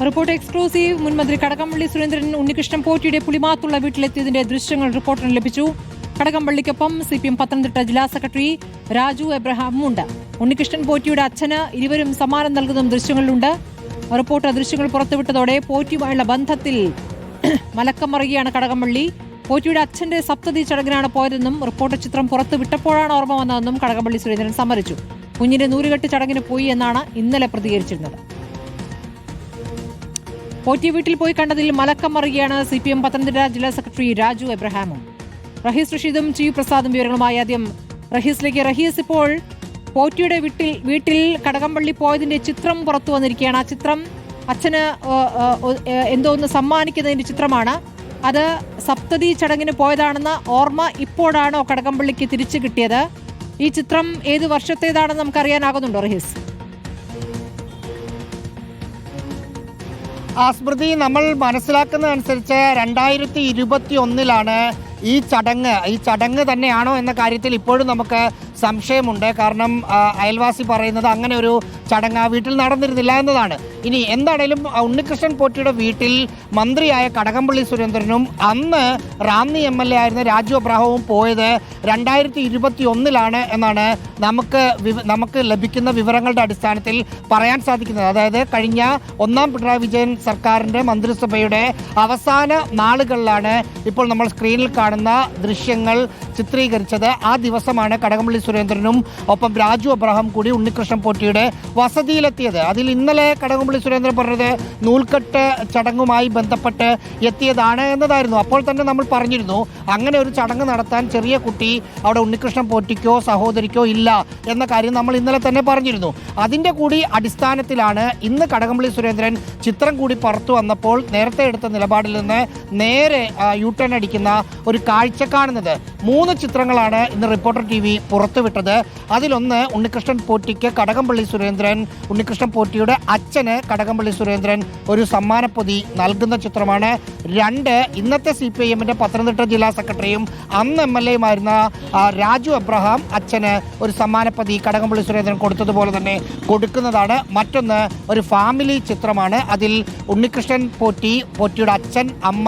Report exclusive. മുൻമന്ത്രി കടകംപള്ളി സുരേന്ദ്രൻ ഉണ്ണികൃഷ്ണൻ പോറ്റിയുടെ പുളിമാത്തുള്ള വീട്ടിലെത്തിയതിന്റെ ദൃശ്യങ്ങൾ റിപ്പോർട്ടറിന് ലഭിച്ചു. കടകംപള്ളിക്കൊപ്പം CPM പത്തനംതിട്ട ജില്ലാ സെക്രട്ടറി രാജു എബ്രഹാമും ഉണ്ട്. ഉണ്ണികൃഷ്ണൻ പോറ്റിയുടെ അച്ഛന് ഇരുവരും സമ്മാനം നൽകുന്നതും ദൃശ്യങ്ങളിലുണ്ട്. റിപ്പോർട്ടർ ദൃശ്യങ്ങൾ പുറത്തുവിട്ടതോടെ പോറ്റിയുമായുള്ള ബന്ധത്തിൽ മലക്കം മറിയുകയാണ് കടകംപള്ളി. പോറ്റിയുടെ അച്ഛന്റെ സപ്തതി ചടങ്ങിനാണ് പോയതെന്നും റിപ്പോർട്ടർ ചിത്രം പുറത്തുവിട്ടപ്പോഴാണ് ഓർമ്മ വന്നതെന്നും കടകംപള്ളി സുരേന്ദ്രൻ സമ്മതിച്ചു. കുഞ്ഞിന്റെ നൂലുകെട്ട് ചടങ്ങിന് പോയി എന്നാണ് ഇന്നലെ പ്രതികരിച്ചിരുന്നത്. പോറ്റി വീട്ടിൽ പോയി കണ്ടതിൽ മലക്കം മറിയുകയാണ് CPM പത്തനംതിട്ട ജില്ലാ സെക്രട്ടറി രാജു എബ്രഹാമും. റഹീസ് റഷീദും ടി പ്രസാദും വിവരങ്ങളുമായി. ആദ്യം റഹീസിലേക്ക്. റഹീസ്, ഇപ്പോൾ പോറ്റിയുടെ വീട്ടിൽ കടകംപള്ളി പോയതിന്റെ ചിത്രം പുറത്തു വന്നിരിക്കുകയാണ്. ആ ചിത്രം അച്ഛന് എന്തോ ഒന്ന് സമ്മാനിക്കുന്നതിന്റെ ചിത്രമാണ്. അത് സപ്തതി ചടങ്ങിന് പോയതാണെന്ന ഓർമ്മ ഇപ്പോഴാണോ കടകംപള്ളിക്ക് തിരിച്ചു കിട്ടിയത്? ഈ ചിത്രം ഏത് വർഷത്തേതാണെന്ന് നമുക്കറിയാനാകുന്നുണ്ടോ റഹീസ്? സ്മൃതി, നമ്മൾ മനസ്സിലാക്കുന്നതനുസരിച്ച് 2021 ഈ ചടങ്ങ് തന്നെയാണോ എന്ന കാര്യത്തിൽ ഇപ്പോഴും നമുക്ക് സംശയമുണ്ട്. കാരണം അയൽവാസി പറയുന്നത് അങ്ങനെ ഒരു ചടങ്ങ് ആ വീട്ടിൽ നടന്നിരുന്നില്ല എന്നതാണ്. ഇനി എന്താണേലും ഉണ്ണികൃഷ്ണൻ പോറ്റിയുടെ വീട്ടിൽ മന്ത്രിയായ കടകംപള്ളി സുരേന്ദ്രനും അന്ന് റാന്നി MLA ആയിരുന്ന രാജു എബ്രഹാമും പോയത് 2021 എന്നാണ് നമുക്ക് ലഭിക്കുന്ന വിവരങ്ങളുടെ അടിസ്ഥാനത്തിൽ പറയാൻ സാധിക്കുന്നത്. അതായത് കഴിഞ്ഞ ഒന്നാം പിണറായി വിജയൻ സർക്കാരിൻ്റെ മന്ത്രിസഭയുടെ അവസാന നാളുകളിലാണ് ഇപ്പോൾ നമ്മൾ സ്ക്രീനിൽ കാണുന്ന ദൃശ്യങ്ങൾ ചിത്രീകരിച്ചത്. ആ ദിവസമാണ് കടകംപള്ളി സുരേന്ദ്രനും ഒപ്പം രാജു എബ്രഹാം കൂടി ഉണ്ണികൃഷ്ണൻ പോറ്റിയുടെ വസതിയിലെത്തിയത്. അതിൽ ഇന്നലെ കടകംപള്ളി സുരേന്ദ്രൻ പറഞ്ഞത് നൂൽക്കെട്ട് ചടങ്ങുമായി ബന്ധപ്പെട്ട് എത്തിയതാണ് എന്നതായിരുന്നു. അപ്പോൾ തന്നെ നമ്മൾ പറഞ്ഞിരുന്നു അങ്ങനെ ഒരു ചടങ്ങ് നടത്താൻ ചെറിയ കുട്ടി അവിടെ ഉണ്ണികൃഷ്ണൻ പോറ്റിക്കോ സഹോദരിക്കോ ഇല്ല എന്ന കാര്യം നമ്മൾ ഇന്നലെ തന്നെ പറഞ്ഞിരുന്നു. അതിൻ്റെ കൂടി അടിസ്ഥാനത്തിലാണ് ഇന്ന് കടകംപള്ളി സുരേന്ദ്രൻ ചിത്രം കൂടി പുറത്തു വന്നപ്പോൾ നേരത്തെ എടുത്ത നിലപാടിൽ നിന്ന് നേരെ യൂട്ടേൺ അടിക്കുന്ന ഒരു കാഴ്ച കാണുന്നത്. 3 ചിത്രങ്ങളാണ് ഇന്ന് റിപ്പോർട്ടർ TV പുറത്തുവിട്ടത്. അതിലൊന്ന് ഉണ്ണികൃഷ്ണൻ പോറ്റിക്ക് ഉണ്ണികൃഷ്ണൻ പോറ്റിയുടെ അച്ഛന് കടകംപള്ളി സുരേന്ദ്രൻ ഒരു സമ്മാനപ്പൊതി നൽകുന്ന ചിത്രമാണ്. 2 ഇന്നത്തെ CPIMന്റെ പത്തനംതിട്ട ജില്ലാ സെക്രട്ടറിയും അന്ന് MLA ആയിരുന്ന രാജു എബ്രഹാം അച്ഛന് ഒരു സമ്മാനപ്പൊതി കടകംപള്ളി സുരേന്ദ്രൻ കൊടുത്തതുപോലെ തന്നെ കൊടുക്കുന്നതാണ്. മറ്റൊന്ന് ഒരു ഫാമിലി ചിത്രമാണ്. അതിൽ ഉണ്ണികൃഷ്ണൻ പോറ്റിയുടെ അച്ഛൻ, അമ്മ,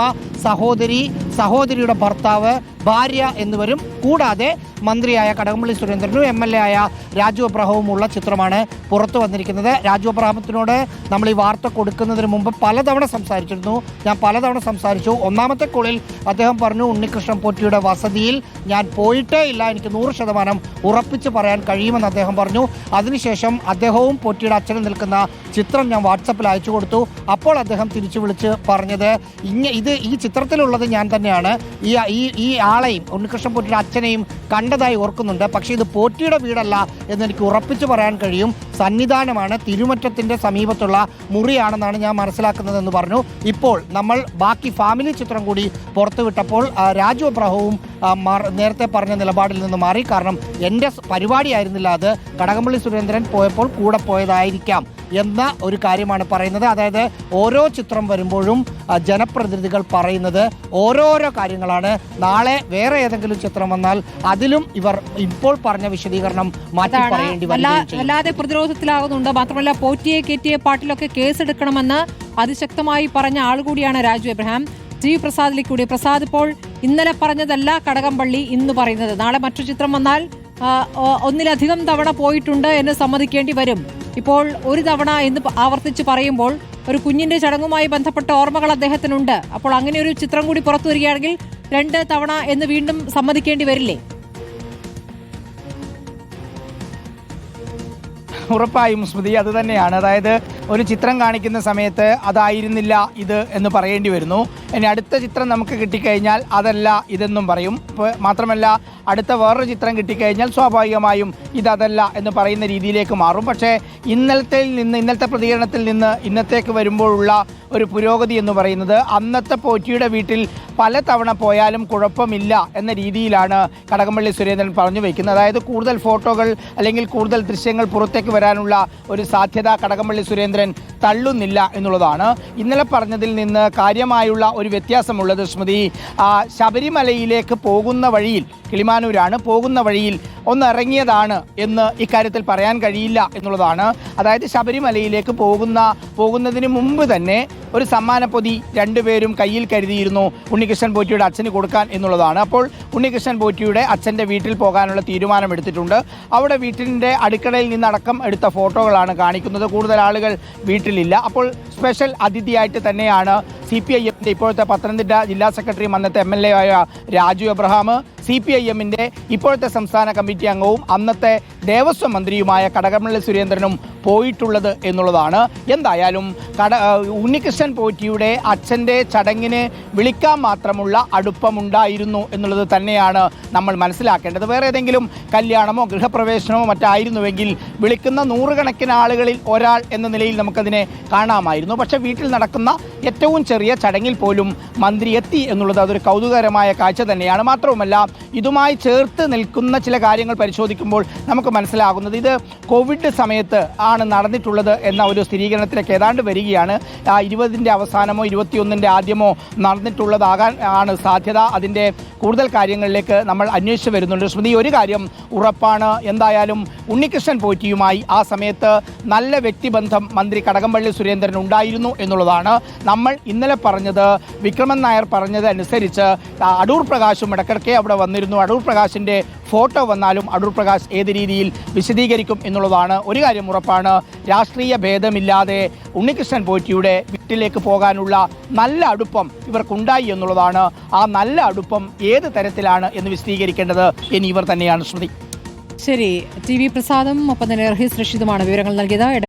സഹോദരിയുടെ ഭർത്താവ്, ഭാര്യ എന്നിവരും കൂടാതെ മന്ത്രിയായ കടകംപള്ളി സുരേന്ദ്രനും MLA ആയ രാജു എബ്രഹാമുമുള്ള ചിത്രമാണ് പുറത്തു വന്നിരിക്കുന്നത്. രാജു എബ്രഹാമത്തിനോട് നമ്മൾ ഈ വാർത്ത കൊടുക്കുന്നതിന് മുമ്പ് പലതവണ സംസാരിച്ചിരുന്നു. ഞാൻ പലതവണ സംസാരിച്ചു. ഒന്നാമത്തെ കോളിൽ അദ്ദേഹം പറഞ്ഞു ഉണ്ണികൃഷ്ണൻ പോറ്റിയുടെ വസതിയിൽ ഞാൻ പോയിട്ടേ ഇല്ല, എനിക്ക് 100% ഉറപ്പിച്ച് പറയാൻ കഴിയുമെന്ന് അദ്ദേഹം പറഞ്ഞു. അതിനുശേഷം അദ്ദേഹവും പോറ്റിയുടെ അച്ഛനും നിൽക്കുന്ന ചിത്രം ഞാൻ വാട്സപ്പിൽ അയച്ചു കൊടുത്തു. അപ്പോൾ അദ്ദേഹം തിരിച്ചു വിളിച്ച് പറഞ്ഞത് ഈ ചിത്രത്തിലുള്ളത് ഞാൻ തന്നെയാണ്, ഈ ആളെയും ഉണ്ണികൃഷ്ണൻ പോറ്റിയുടെ അച്ഛനെയും കണ്ടതായി ഓർക്കുന്നുണ്ട്, പക്ഷേ ഇത് പോറ്റിയുടെ വീടല്ല എന്നെനിക്ക് ഉറപ്പിച്ച് പറയാൻ കഴിയും, സന്നിധാനമാണ്, തിരുമറ്റത്തിൻ്റെ സമീപത്തുള്ള മുറിയാണെന്നാണ് ഞാൻ മനസ്സിലാക്കുന്നതെന്ന് പറഞ്ഞു. ഇപ്പോൾ നമ്മൾ ബാക്കി ഫാമിലി ചിത്രം കൂടി പുറത്തുവിട്ടപ്പോൾ രാജു എബ്രഹാമും നേരത്തെ പറഞ്ഞ നിലപാടിൽ നിന്ന് മാറി. കാരണം എൻ്റെ പരിപാടിയായിരുന്നില്ല അത്, കടകംപള്ളി സുരേന്ദ്രൻ പോയപ്പോൾ കൂടെ പോയതായിരിക്കാം എന്ന ഒരു കാര്യമാണ് പറയുന്നത്. അതായത് ഓരോ ചിത്രം വരുമ്പോഴും ജനപ്രതിനിധികൾ പറയുന്നത് ഓരോരോ കാര്യങ്ങളാണ്. നാളെ വേറെ ഏതെങ്കിലും ചിത്രം വന്നാൽ അതിലും ഇവർ ഇപ്പോൾ പറഞ്ഞ വിശദീകരണം മാറ്റി പറയേണ്ടി വല്ലാതെ പ്രതിരോധത്തിലാകുന്നുണ്ട്. മാത്രമല്ല പോറ്റിയെ കയറ്റിയ പാട്ടിലൊക്കെ കേസെടുക്കണമെന്ന് അതിശക്തമായി പറഞ്ഞ ആൾ കൂടിയാണ് രാജു എബ്രഹാം. TV പ്രസാദിലേക്ക് കൂടി. പ്രസാദ്, ഇപ്പോൾ ഇന്നലെ പറഞ്ഞതല്ല കടകംപള്ളി ഇന്ന് പറയുന്നത്. നാളെ മറ്റു ചിത്രം വന്നാൽ ഒന്നിലധികം തവണ പോയിട്ടുണ്ട് എന്ന് സമ്മതിക്കേണ്ടി വരും. ഇപ്പോൾ ഒരു തവണ എന്ന് ആവർത്തിച്ച് പറയുമ്പോൾ ഒരു കുഞ്ഞിന്റെ ചടങ്ങുമായി ബന്ധപ്പെട്ട ഓർമ്മകൾ അദ്ദേഹത്തിനുണ്ട്. അപ്പോൾ അങ്ങനെ ഒരു ചിത്രം കൂടി പുറത്തു വരികയാണെങ്കിൽ 2 തവണ എന്ന് വീണ്ടും സമ്മതിക്കേണ്ടി വരില്ലേ? ഉറപ്പായും സ്മൃതി, അത് തന്നെയാണ്. അതായത് ഒരു ചിത്രം കാണിക്കുന്ന സമയത്ത് അതായിരുന്നില്ല ഇത് എന്ന് പറയേണ്ടി വരുന്നു. ഇനി അടുത്ത ചിത്രം നമുക്ക് കിട്ടിക്കഴിഞ്ഞാൽ അതല്ല ഇതെന്നും പറയും. മാത്രമല്ല അടുത്ത വേറൊരു ചിത്രം കിട്ടിക്കഴിഞ്ഞാൽ സ്വാഭാവികമായും ഇതല്ല എന്ന് പറയുന്ന രീതിയിലേക്ക് മാറും. പക്ഷേ ഇന്നലത്തെ പ്രതികരണത്തിൽ നിന്ന് ഇന്നത്തേക്ക് വരുമ്പോഴുള്ള ഒരു പുരോഗതി എന്ന് പറയുന്നത് അന്നത്തെ പോറ്റിയുടെ വീട്ടിൽ പല തവണ പോയാലും കുഴപ്പമില്ല എന്ന രീതിയിലാണ് കടകംപള്ളി സുരേന്ദ്രൻ പറഞ്ഞു വയ്ക്കുന്നത്. അതായത് കൂടുതൽ ഫോട്ടോകൾ അല്ലെങ്കിൽ കൂടുതൽ ദൃശ്യങ്ങൾ പുറത്തേക്ക് വരാനുള്ള ഒരു സാധ്യത കടകംപള്ളി സുരേന്ദ്രൻ സുരേന്ദ്രൻ തള്ളുന്നില്ല എന്നുള്ളതാണ്. ഇന്നലെ പറഞ്ഞതിൽ നിന്ന് കാര്യമായുള്ള ഒരു വ്യത്യാസമുള്ളത് സ്മൃതി, ശബരിമലയിലേക്ക് പോകുന്ന വഴിയിൽ, കിളിമാനൂരാണ്, പോകുന്ന വഴിയിൽ ഒന്നിറങ്ങിയതാണ് എന്ന് ഇക്കാര്യത്തിൽ പറയാൻ കഴിയില്ല എന്നുള്ളതാണ്. അതായത് ശബരിമലയിലേക്ക് പോകുന്നതിന് മുമ്പ് തന്നെ ഒരു സമ്മാനപ്പൊതി രണ്ടുപേരും കയ്യിൽ കരുതിയിരുന്നു ഉണ്ണികൃഷ്ണൻ പോറ്റിയുടെ അച്ഛന് കൊടുക്കാൻ എന്നുള്ളതാണ്. അപ്പോൾ ഉണ്ണികൃഷ്ണൻ പോറ്റിയുടെ അച്ഛൻ്റെ വീട്ടിൽ പോകാനുള്ള തീരുമാനമെടുത്തിട്ടുണ്ട്. അവിടെ വീട്ടിൻ്റെ അടുക്കളയിൽ നിന്നടക്കം എടുത്ത ഫോട്ടോകളാണ് കാണിക്കുന്നത്. കൂടുതൽ ആളുകൾ വീട്ടിലില്ല. അപ്പോൾ സ്പെഷ്യൽ അതിഥിയായിട്ട് തന്നെയാണ് CPIMൻ്റെ ഇപ്പോഴത്തെ പത്തനംതിട്ട ജില്ലാ സെക്രട്ടറിയും അന്നത്തെ MLA ആയ രാജു എബ്രഹാം, CPIMൻ്റെ ഇപ്പോഴത്തെ സംസ്ഥാന കമ്മിറ്റി അംഗവും അന്നത്തെ ദേവസ്വം മന്ത്രിയുമായ കടകംപള്ളി സുരേന്ദ്രനും പോയിട്ടുള്ളത് എന്നുള്ളതാണ്. എന്തായാലും ഉണ്ണികൃഷ്ണൻ പോറ്റിയുടെ അച്ഛൻ്റെ ചടങ്ങിന് വിളിക്കാൻ മാത്രമുള്ള അടുപ്പമുണ്ടായിരുന്നു എന്നുള്ളത് തന്നെയാണ് നമ്മൾ മനസ്സിലാക്കേണ്ടത്. വേറെ ഏതെങ്കിലും കല്യാണമോ ഗൃഹപ്രവേശനമോ മറ്റായിരുന്നുവെങ്കിൽ വിളിക്കുന്ന നൂറുകണക്കിന് ആളുകളിൽ ഒരാൾ എന്ന നിലയിൽ നമുക്കതിനെ കാണാമായിരുന്നു. പക്ഷേ വീട്ടിൽ നടക്കുന്ന ഏറ്റവും ചെറിയ ചടങ്ങിൽ പോലും മന്ത്രി എത്തി എന്നുള്ളത് അതൊരു കൗതുകകരമായ കാഴ്ച തന്നെയാണ്. മാത്രവുമല്ല, ഇതുമായി ചേർത്ത് നിൽക്കുന്ന ചില കാര്യങ്ങൾ പരിശോധിക്കുമ്പോൾ നമുക്ക് മനസ്സിലാകുന്നത് ഇത് കോവിഡ് സമയത്ത് ആണ് നടന്നിട്ടുള്ളത് എന്ന ഒരു സ്ഥിരീകരണത്തിലേക്ക് ഏതാണ്ട് വരികയാണ്. 20ൻ്റെ അവസാനമോ 21ൻ്റെ ആദ്യമോ നടന്നിട്ടുള്ളതാകാൻ ആണ് സാധ്യത. അതിൻ്റെ കൂടുതൽ കാര്യങ്ങളിലേക്ക് നമ്മൾ അന്വേഷിച്ച് വരുന്നുണ്ട്. സ്മൃതി, ഒരു കാര്യം ഉറപ്പാണ്, എന്തായാലും ഉണ്ണികൃഷ്ണൻ പോറ്റിയുമായി ആ സമയത്ത് നല്ല വ്യക്തിബന്ധം മന്ത്രി കടകംപള്ളി സുരേന്ദ്രൻ ഉണ്ടായിരുന്നു എന്നുള്ളതാണ്. നമ്മൾ ഇന്നലെ പറഞ്ഞത്, വിക്രമൻ നായർ പറഞ്ഞത് അനുസരിച്ച് അടൂർ പ്രകാശും ഇടയ്ക്കിടയ്ക്ക് അവിടെ വന്നിരുന്നു. അടൂർ പ്രകാശിൻ്റെ ഫോട്ടോ വന്നാലും അടൂർ പ്രകാശ് ഏത് രീതിയിൽ വിശദീകരിക്കും എന്നുള്ളതാണ്. ഒരു കാര്യം ഉറപ്പാണ്, രാഷ്ട്രീയ ഭേദമില്ലാതെ ഉണ്ണികൃഷ്ണൻ പോറ്റിയുടെ വീട്ടിലേക്ക് പോകാനുള്ള നല്ല അടുപ്പം ഇവർക്കുണ്ടായി എന്നുള്ളതാണ്. ആ നല്ല അടുപ്പം ഏത് തരത്തിലാണ് എന്ന് വിശദീകരിക്കേണ്ടത് ഇനി ഇവർ തന്നെയാണ്. ശ്രുതി, ശരി. TV പ്രസാദും ഒപ്പം തന്നെ റഹീസ് റഷീദുമാണ് വിവരങ്ങൾ നൽകിയത്.